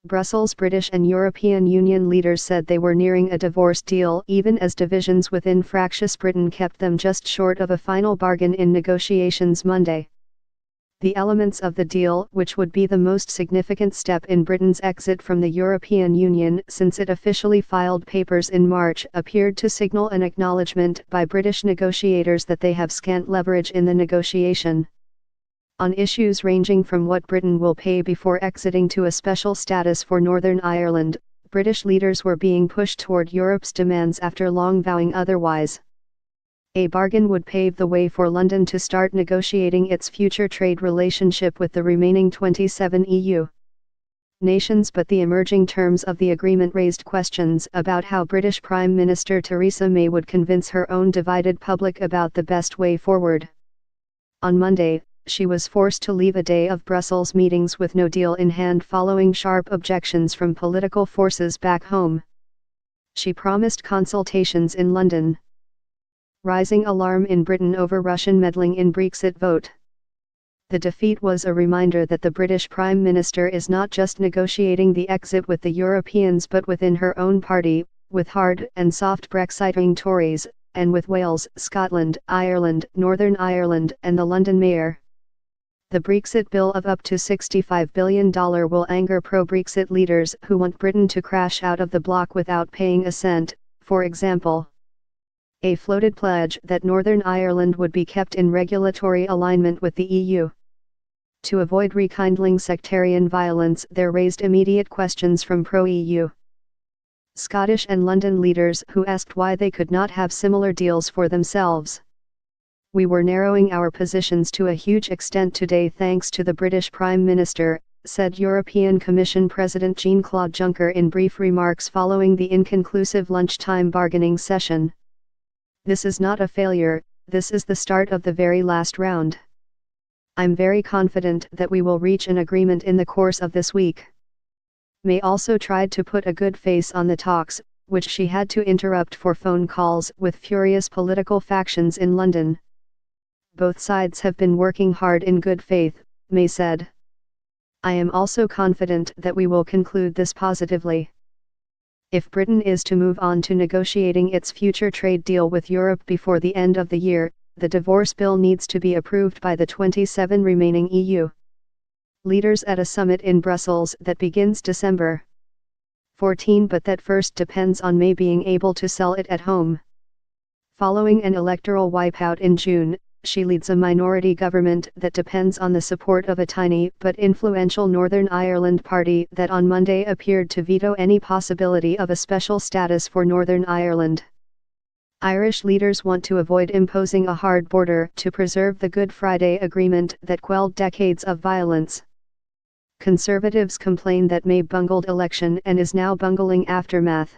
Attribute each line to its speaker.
Speaker 1: Brussels. British and European Union leaders said they were nearing a divorce deal, even as divisions within fractious Britain kept them just short of a final bargain in negotiations Monday. The elements of the deal, which would be the most significant step in Britain's exit from the European Union since it officially filed papers in March, appeared to signal an acknowledgement by British negotiators that they have scant leverage in the negotiation. On issues ranging from what Britain will pay before exiting to a special status for Northern Ireland, British leaders were being pushed toward Europe's demands after long vowing otherwise. A bargain would pave the way for London to start negotiating its future trade relationship with the remaining 27 EU nations, but the emerging terms of the agreement raised questions about how British Prime Minister Theresa May would convince her own divided public about the best way forward. On Monday, she was forced to leave a day of Brussels meetings with no deal in hand following sharp objections from political forces back home. She promised consultations in London. Rising alarm in Britain over Russian meddling in Brexit vote. The defeat was a reminder that the British Prime Minister is not just negotiating the exit with the Europeans but within her own party, with hard and soft Brexiting Tories, and with Wales, Scotland, Ireland, Northern Ireland and the London Mayor. The Brexit bill of up to $65 billion will anger pro-Brexit leaders who want Britain to crash out of the bloc without paying a cent, for example. A floated pledge that Northern Ireland would be kept in regulatory alignment with the EU. To avoid rekindling sectarian violence, there raised immediate questions from pro-EU Scottish and London leaders who asked why they could not have similar deals for themselves. We were narrowing our positions to a huge extent today thanks to the British Prime Minister, said European Commission President Jean-Claude Juncker in brief remarks following the inconclusive lunchtime bargaining session. This is not a failure, this is the start of the very last round. I'm very confident that we will reach an agreement in the course of this week. May also tried to put a good face on the talks, which she had to interrupt for phone calls with furious political factions in London. Both sides have been working hard in good faith, May said. I am also confident that we will conclude this positively. If Britain is to move on to negotiating its future trade deal with Europe before the end of the year, the divorce bill needs to be approved by the 27 remaining EU leaders at a summit in Brussels that begins December 14, but that first depends on May being able to sell it at home. Following an electoral wipeout in June, she leads a minority government that depends on the support of a tiny but influential Northern Ireland party that on Monday appeared to veto any possibility of a special status for Northern Ireland. Irish leaders want to avoid imposing a hard border to preserve the Good Friday Agreement that quelled decades of violence. Conservatives complain that May bungled election and is now bungling aftermath.